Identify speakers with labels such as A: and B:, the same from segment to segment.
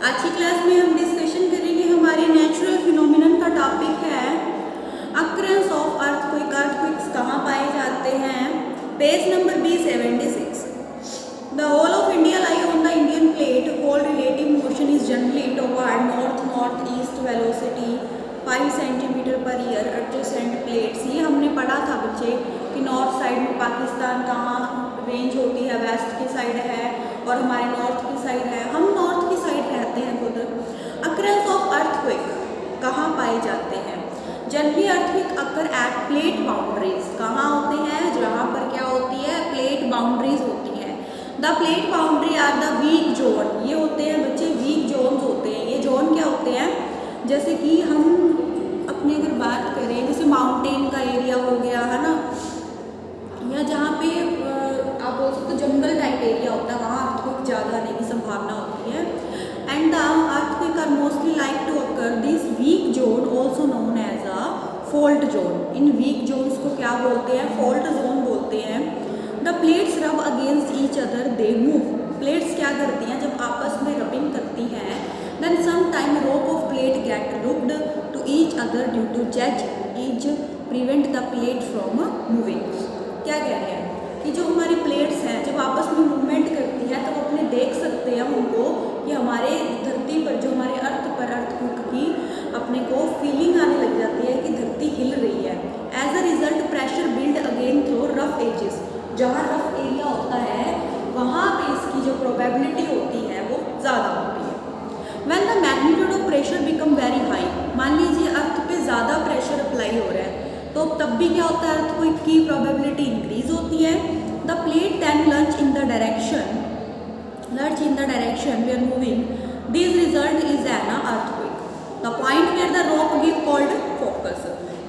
A: आज की क्लास में हम डिस्कशन करेंगे हमारे नेचुरल फिनोमिनन का टॉपिक है अक्रेंस ऑफ अर्थक्वेक। अर्थक्वेक्स कहाँ पाए जाते हैं? Page number B76। The whole of India lie on the Indian plate. Whole relative motion is generally toward north north east velocity 5 centimetre per year adjacent plates. ये हमने पढ़ा था बच्चे कि नॉर्थ साइड में पाकिस्तान कहाँ रेंज होती है, वेस्ट की साइड है और हमारे नॉर्थ की साइड है। हम नॉर्थ की साइड रहते हैं खुद। अक्रेंस ऑफ अर्थक्वेक कहाँ पाए जाते हैं? Generally earthquake occur at plate boundaries. कहाँ होते हैं? जहाँ पर क्या होती है? प्लेट बाउंड्रीज होती है। The plate boundary are the weak zone. ये होते हैं बच्चे वीक जोन होते हैं। ये जोन क्या होते हैं? जैसे कि हम अपने अगर बात करें, जैसे माउंटेन का एरिया हो गया है ना, या जहाँ पे आप बोल सकते हो जंगल टाइप एरिया होता है, वहाँ अर्थक्वेक ज़्यादा आने की संभावना होती है। And the earthquake are mostly like to occur this weak zone also known as a fault zone. इन वीक जोन्स को क्या बोलते हैं? फॉल्ट जोन बोलते हैं। The plates rub against each other they move. Plates क्या करती हैं? जब आपस में रबिंग करती हैं, then sometimes rope of plate get rucked to each other due to जज is prevent the plate from moving. क्या कह रहे हैं कि जो हमारी प्लेट्स हैं जब आपस में मूवमेंट करती है तब अपने देख सकते हैं उनको कि हमारे धरती पर, जो हमारे अर्थ पर अर्थक्वेक की अपने को फीलिंग आने लग जाती है कि धरती हिल रही है। As a result pressure build again through rough edges. जहाँ रफ एरिया होता है वहाँ पे इसकी जो प्रोबेबिलिटी होती है वो ज़्यादा होती है। When the magnitude of pressure become very high. मान लीजिए अर्थ पे ज़्यादा प्रेशर अप्लाई हो रहा है तो तब भी क्या होता है? अर्थक्वेक की प्रोबेबिलिटी इंक्रीज होती है। The plate then lunch in the direction we are moving. This result is an earthquake. The point where the rock we called focus.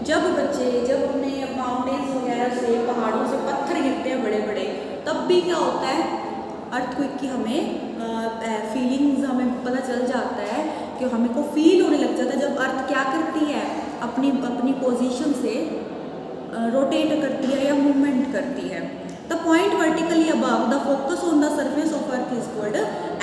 A: जब अपने माउंटेन्स वगैरह से, पहाड़ों से पत्थर गिरते हैं बड़े बड़े, तब भी क्या होता है? अर्थक्वेक की हमें फीलिंग्स हमें पता चल जाता है कि हमें को फील होने लग जाता है जब अर्थ क्या करती है, अपनी पोजीशन से रोटेट करती है या मूवमेंट करती है। The point vertically above the focus on the surface of earth is called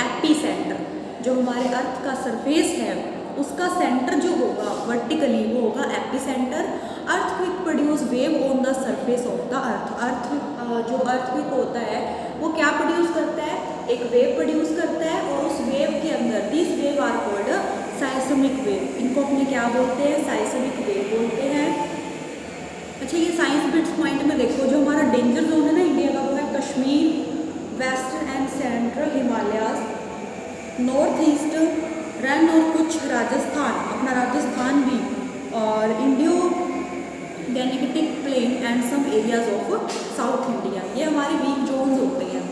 A: epicentre. जो हमारे अर्थ का सरफेस है उसका सेंटर जो होगा वर्टिकली वो होगा epicentre. Earthquake produce wave on the surface of the earth. जो अर्थक्वेक होता है वो क्या प्रोड्यूस करता है? एक वेव प्रोड्यूस करता है और उस वेव के अंदर this wave are called seismic wave. इनको अपने क्या बोलते हैं? साइस्मिक वेव बोलते हैं। अच्छा, ये साइंस बिट्स पॉइंट में देखो, जो हमारा डेंजर जोन है ना इंडिया का वो है Kashmir, western and central Himalayas, north east रन और कुछ राजस्थान, अपना राजस्थान भी, और Indo Gangetic plain and some areas of south India. ये हमारे वीक जोन्स होते हैं।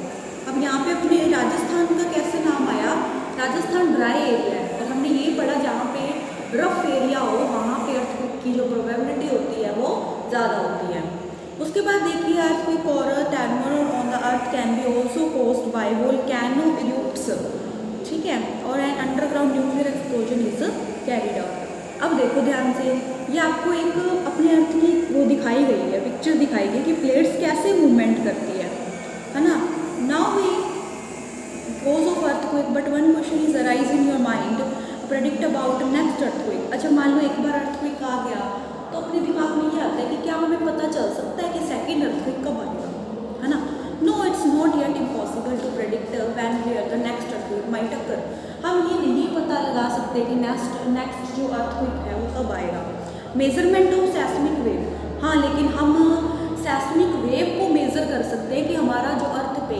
A: अब यहाँ पे अपने राजस्थान का कैसे नाम आया? राजस्थान ड्राई एरिया है और हमने यही पढ़ा जहाँ पे रफ एरिया हो वहाँ पे अर्थक्वेक की जो प्रोबेबिलिटी होती है वो ज़्यादा होती है। उसके बाद देखिए अर्थक्वेक और tremor on the earth can be also caused by volcano erupts. ठीक है, और an underground nuclear explosion is carried out. अब देखो ध्यान से, ये आपको एक अपने अर्थ की वो दिखाई गई है, पिक्चर दिखाई गई कि प्लेट्स कैसे मूवमेंट करती है ना। Now we cause of earthquake but one question is arise in your mind, predict about next earthquake। अच्छा, मान लो एक बार अर्थक्वेक आ गया तो अपने दिमाग में ये आता है कि क्या हमें पता चल सकता है कि सेकंड अर्थक्वेक कब आएगा, है ना। No, it's not yet impossible to predict when where the next earthquake might occur. हम ये नहीं पता लगा सकते कि नेक्स्ट जो अर्थक्वेक है वो कब आएगा। मेजरमेंट ऑफ सेस्मिक वेव, हाँ, लेकिन हम सेस्मिक वेव को मेजर कर सकते हैं कि हमारा जो अर्थ पे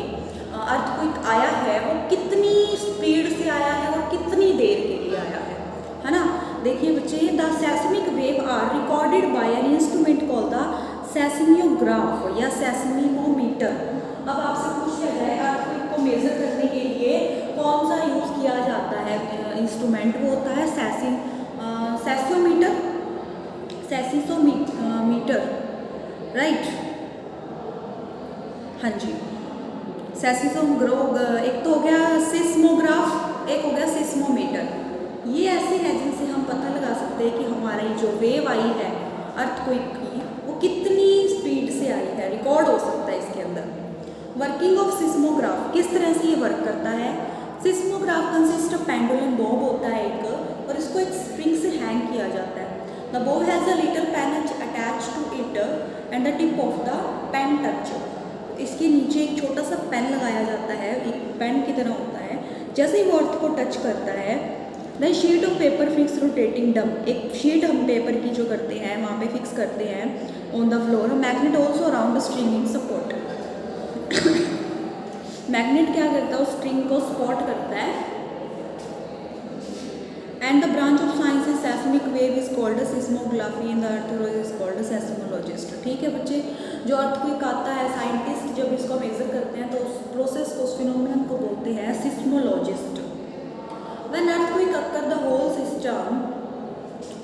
A: अर्थक्वेक आया है वो कितनी स्पीड से आया है और कितनी देर के लिए आया है ना। देखिए बच्चे, the seismic wave are recorded by an instrument called the seismograph या सेस्मिमोमीटर। अब आपसे पूछ लिया जाए अर्थक्वेक को मेजर करने के लिए कौन सा यूज़ किया जाता है इंस्ट्रूमेंट, वो होता है सेसिसोमीटर, राइट। हाँ जी, सेसिसोग्राफ एक तो हो गया सिस्मोग्राफ, एक हो गया सिस्मोमीटर। ये ऐसे है जिनसे हम पता लगा सकते हैं कि हमारी जो वेव आई है अर्थक्वेक की वो कितनी स्पीड से आई है, रिकॉर्ड हो सकता है इसके अंदर। वर्किंग ऑफ सिस्मोग्राफ, किस तरह से ये वर्क करता है? Seismograph consist of pendulum Bob होता है एक, और इसको एक स्प्रिंग से हैंग किया जाता है। The bob has a little pen attach to it and the tip of the pen touch. इसके नीचे एक छोटा सा पेन लगाया जाता है, एक पेन की तरह होता है। जैसे ही वो अर्थ को टच करता है, then sheet of paper fix rotating drum, एक शीट हम पेपर की जो करते हैं वहाँ पे फिक्स करते हैं on the floor. Magnet also around the string in support. Magnet क्या करता है, उस स्ट्रिंग को सपोर्ट करता है। And the branch of science is seismic wave is called seismography and the earthology is called seismologist. ठीक है बच्चे, जो अर्थक्वेक आता है साइंटिस्ट जब इसको मेजर करते हैं तो उस प्रोसेस को, उस फिनोमेनन को बोलते हैं seismologist. When earthquake occur, the whole system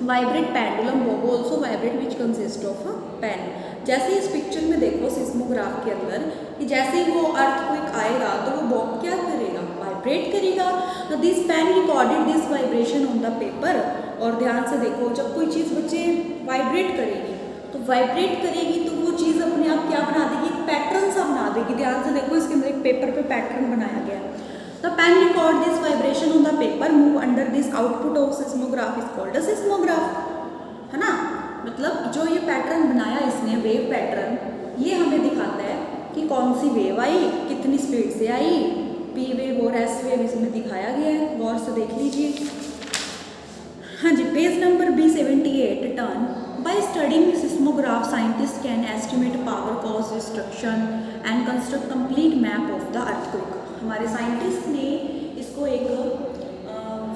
A: vibrate, pendulum bob also vibrate which consist of a pen। जैसे इस पिक्चर में देखो सिस्मोग्राफ के अंदर कि जैसे ही वो अर्थक्वेक आएगा तो वो बॉब क्या करेगा, वाइब्रेट करेगा। तो this pen recorded this vibration on the paper. और ध्यान से देखो, जब कोई चीज़ बच्चे वाइब्रेट करेगी तो वाइब्रेट करेगी तो वो चीज़ अपने आप क्या बना देगी, एक पैटर्न सा बना देगी। ध्यान से देखो, इसके अंदर एक पेपर पे पैटर्न बनाया गया है। The pen record this vibration on the paper, move under this output of seismograph is called a seismograph, है ना। मतलब जो ये पैटर्न बनाया इसने, वेव पैटर्न, ये हमें दिखाता है कि कौन सी वेव आई, कितनी स्पीड से आई। पी वेव और एस वेव इसमें दिखाया गया है, गौर से देख लीजिए। हाँ जी, page number B78 turn. By studying seismograph, scientists can estimate power, cause destruction and construct complete map of the earthquake। हमारे साइंटिस्ट ने इसको एक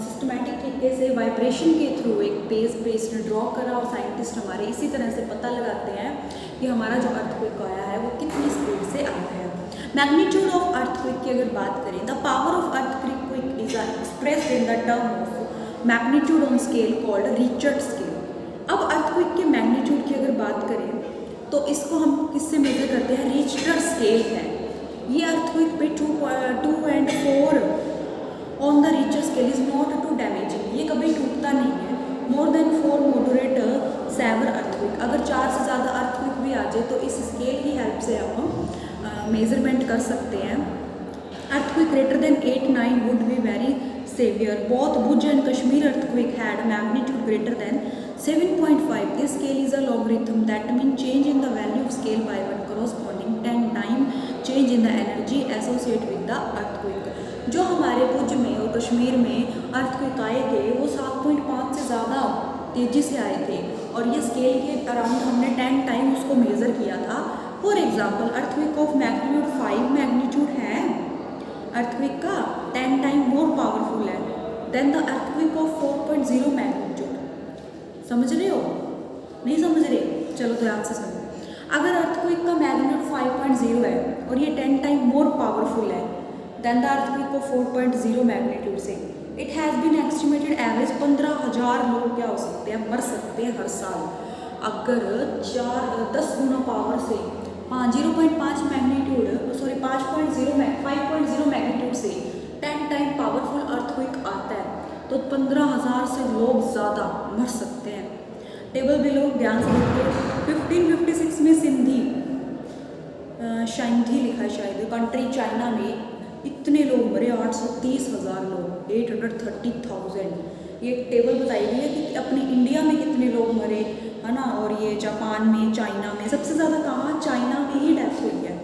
A: सिस्टमैटिक तरीके से वाइब्रेशन के थ्रू एक पेज पे इसने ड्रॉ करा, और साइंटिस्ट हमारे इसी तरह से पता लगाते हैं कि हमारा जो अर्थक्वेक आया है वो कितनी स्पीड से आया है। मैग्नीट्यूड ऑफ अर्थक्वेक की अगर बात करें, the power of earthquake is expressed in the term of magnitude on scale called Richard scale. अब अर्थक्वेक के मैग्नीट्यूड की अगर बात करें तो इसको हम किससे मेजर करते हैं, रिचर्ड स्केल है। ये अर्थक्वेक पे 2 and 4 on the Richter scale is not too damaging, ये कभी टूटता नहीं है। More than 4 moderate severe earthquake, अगर 4 से ज़्यादा अर्थक्वेक भी आ जाए तो इस स्केल की हेल्प से हम मेजरमेंट कर सकते हैं। Earthquake greater than 8-9 would be very severe. Both Bhuj and Kashmir earthquake had magnitude greater than 7.5। This scale is a logarithm that mean change in the value of scale by 1 corresponding 10 time change in the energy associate with the earthquake. जो हमारे भुज में और कश्मीर में earthquake आए थे वो 7.5 से ज़्यादा तेज़ी से आए थे, और ये स्केल के अराउंड हमने 10 टाइम उसको मेज़र किया था। For example, earthquake of magnitude 5 magnitude है अर्थक्वेक का 10 टाइम मोर पावरफुल है then the earthquake of 4.0 magnitude. समझ रहे हो, नहीं समझ रहे? चलो ध्यान से सुनो। अगर अर्थक्वेक का मैग्नीट्यूड 5.0 है और ये 10 टाइम मोर पावरफुल है then the earthquake of 4.0 magnitude से, it has been estimated average 15,000 लोग क्या हो सकते हैं, मर सकते हैं हर साल। अगर 10 गुना पावर से 0.5 मैग्नीट्यूड, सॉरी 5.0 मैग्नीट्यूड से 10 टाइम पावरफुल अर्थक्वेक आता है तो 15,000 से लोग ज़्यादा मर सकते हैं। टेबल बिलो ध्यान से देखिए। 1556 में सिंधी शाइंधी लिखा है शायद, कंट्री चाइना में इतने लोग मरे, 830,000 लोग, 830,000। ये टेबल बताई गई है कि अपने इंडिया में कितने लोग मरे, है ना। और ये जापान में, चाइना में, सबसे ज़्यादा कहाँ, चाइना में ही डेथ हुई है।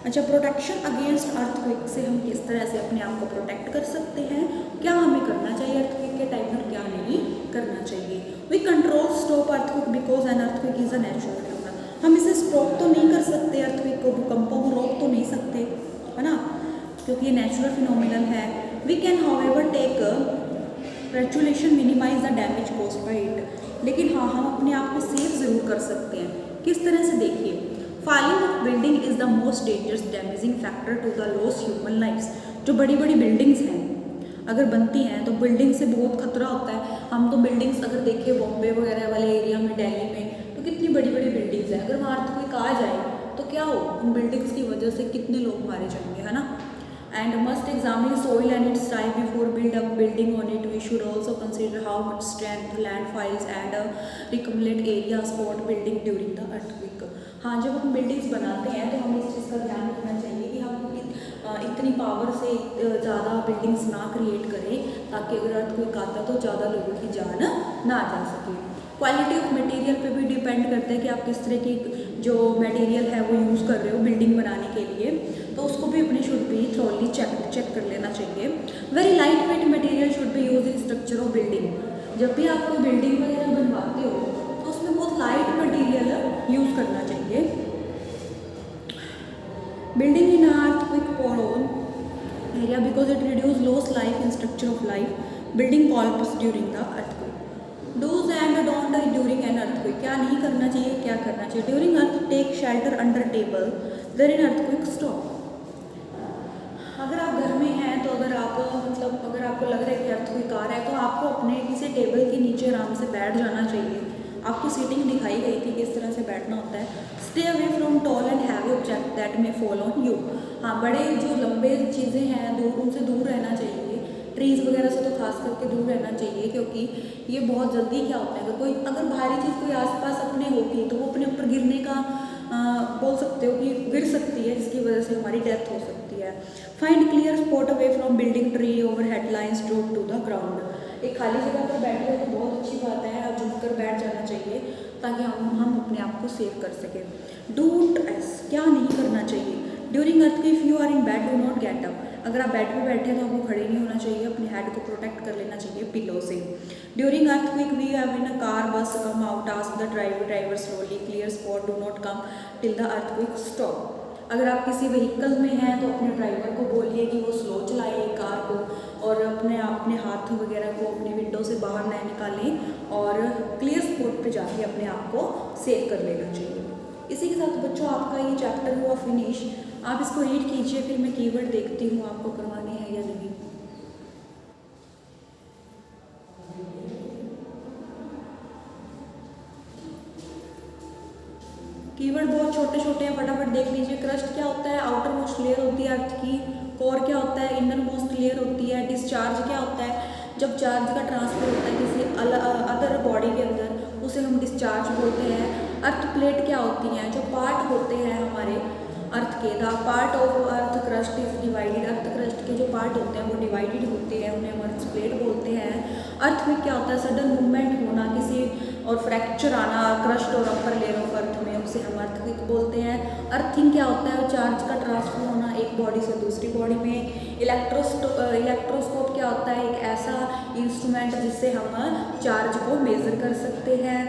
A: अच्छा, प्रोटेक्शन अगेंस्ट अर्थक्वेक से हम किस तरह से अपने आप को प्रोटेक्ट कर सकते हैं, क्या हमें करना चाहिए अर्थक्वेक के टाइम पर, क्या नहीं करना चाहिए। We control stop earthquake because an earthquake is a natural phenomenon. हम इसे स्टॉप तो नहीं कर सकते, अर्थक्वेक को, भूकंपों को रोक तो नहीं सकते, है ना, क्योंकि ये नेचुरल फिनोमेनन है। We can however take regulation minimize the damage caused by it. लेकिन हाँ, हम अपने आप को सेफ ज़रूर कर सकते हैं। किस तरह से, देखिए, falling of building is the most dangerous damaging factor to the loss human lifes. जो बड़ी बड़ी बिल्डिंग्स हैं अगर बनती हैं तो बिल्डिंग से बहुत खतरा होता है। हम तो बिल्डिंग्स अगर देखें बॉम्बे वगैरह वाले एरिया में, दिल्ली में, तो कितनी बड़ी बड़ी बिल्डिंग्स हैं। अगर वहाँ अर्थक्वेक आ जाए तो क्या हो, उन बिल्डिंग्स की वजह से कितने लोग मारे जाएंगे, है ना। And must examine soil and its type before build up building on it. We should also consider how much strength landfalls and recumulate area support building during the earthquake. हाँ, जब हम बिल्डिंग्स बनाते हैं तो हमें इस चीज़ का ध्यान रखना चाहिए कि हम इतनी पावर से ज़्यादा बिल्डिंग्स ना क्रिएट करें, ताकि अगर अर्थक्वेक आता तो ज़्यादा लोगों की जान ना जा सके। क्वालिटी ऑफ मटेरियल पे भी डिपेंड करता है कि आप किस तरह की जो मटेरियल है वो यूज़ कर रहे हो बिल्डिंग बनाने के लिए, तो उसको भी अपने शुड बी थ्रोली चेक कर लेना चाहिए। Very light weight material should be use in structure of building. जब भी आप कोई बिल्डिंग वगैरह बनवाते हो तो उसमें बहुत लाइट मटेरियल यूज़ करना चाहिए। Building in earthquake prone area because it reduces loss life in structure of life. Building collapse during the earthquake. Do's and don't during an earthquake. क्या नहीं करना चाहिए, क्या करना चाहिए? During earth take shelter under table. Then in earthquake stop. अगर आप घर में हैं तो अगर आप मतलब अगर आपको लग रहा है कि earthquake आ रहा है तो आपको अपने किसी टेबल के नीचे आराम से बैठ जाना चाहिए। आपको सीटिंग दिखाई गई थी किस तरह से बैठना होता है। Stay away from tall and heavy object that may fall on you. हाँ, बड़े जो लंबे चीज़ें हैं दूर उनसे दूर रहना चाहिए। ट्रीज़ वगैरह से तो खास करके दूर रहना चाहिए, क्योंकि ये बहुत जल्दी क्या होता है अगर भारी चीज़ कोई आसपास अपने होगी तो वो अपने ऊपर गिरने का बोल सकते हो कि गिर सकती है, जिसकी वजह से हमारी डेथ हो सकती है। Find clear spot away from building tree over headlines drop to the ground. एक खाली जगह पर बैठे हो तो बहुत अच्छी बात है, आप झुक कर बैठ जाना चाहिए ताकि हम अपने आप को सेव कर सकें। डोंट एस, क्या नहीं करना चाहिए? During earthquake if you are in bed do not get up. अगर आप बेड पे बैठे हैं तो आपको खड़े नहीं होना चाहिए, अपने हेड को प्रोटेक्ट कर लेना चाहिए पिलो से। During earthquake we have in a car bus come out ask the driver slowly clear spot do not come till the earthquake stop. अगर आप किसी व्हीकल में हैं तो अपने ड्राइवर को बोलिए कि वो स्लो चलाए कार को, और अपने हाथ वगैरह को अपने विंडो से बाहर न निकालें और क्लियर स्पॉट पे जाके अपने आप को सेव कर लेना चाहिए। इसी के साथ बच्चों आपका ये चैप्टर हुआ फिनिश। आप इसको रीड कीजिए, फिर मैं कीवर्ड देखती हूँ आपको करवाने हैं या नहीं। कीवर्ड बहुत छोटे छोटे हैं, फटाफट देख लीजिए। क्रस्ट क्या होता है? आउटर मोस्ट लेयर होती है अर्थ की। कोर क्या होता है? इनर मोस्ट लेयर होती है। डिस्चार्ज क्या होता है? जब चार्ज का ट्रांसफर होता है किसी अदर बॉडी के अंदर, उसे हम डिस्चार्ज बोलते हैं। अर्थ प्लेट क्या होती हैं? जो पार्ट होते हैं हमारे अर्थ के, the part of earth crust is divided. Earth crust के जो पार्ट होते हैं वो डिवाइडेड होते हैं, उन्हें हम अर्थ प्लेट बोलते हैं। अर्थ में क्या होता है? सडन मूवमेंट होना किसी और फ्रैक्चर आना क्रस्ट और अपर लेयर ऑफ अर्थ में, उसे हम अर्थक्वेक बोलते हैं। अर्थिंग क्या होता है? चार्ज का ट्रांसफर होना एक बॉडी से दूसरी बॉडी में। इलेक्ट्रोस्कोप क्या होता है? एक ऐसा इंस्ट्रूमेंट जिससे हम चार्ज को मेजर कर सकते हैं।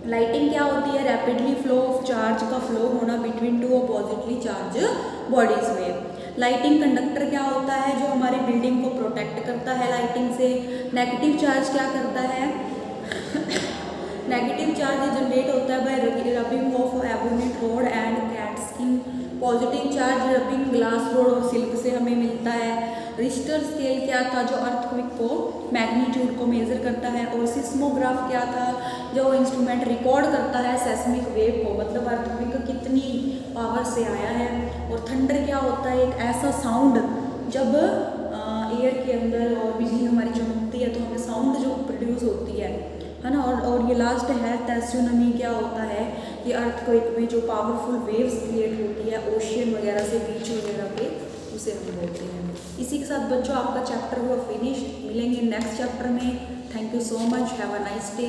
A: लाइटिंग क्या होती है? रैपिडली फ्लो ऑफ चार्ज का फ्लो होना between two oppositely charge bodies में। लाइटिंग कंडक्टर क्या होता है? जो हमारी बिल्डिंग को प्रोटेक्ट करता है लाइटिंग से। नेगेटिव चार्ज क्या करता है? नेगेटिव चार्ज जनरेट होता है by rubbing of ebonite rod and cat skin. Positive charge rubbing glass rod और सिल्क से हमें मिलता है। रिश्टर स्केल क्या था? जो अर्थक्वेक को मैग्नीट्यूड को मेजर करता है। और सिस्मोग्राफ क्या था? जो इंस्ट्रूमेंट रिकॉर्ड करता है सेस्मिक वेव को, मतलब अर्थक्वेक कितनी पावर से आया है। और थंडर क्या होता है? एक ऐसा साउंड जब एयर के अंदर और बिजली हमारी चमकती है तो हमें साउंड जो प्रोड्यूस होती है ना। और ये लास्ट है सुनामी क्या होता है? कि अर्थक्वेक में जो पावरफुल वेव्स क्रिएट होती है ओशियन वगैरह से, बीच वगैरह पे, उसे हम बोलते हैं। इसी के साथ बच्चों आपका चैप्टर हुआ फिनिश। मिलेंगे नेक्स्ट चैप्टर में। Thank you so much. Have a nice day.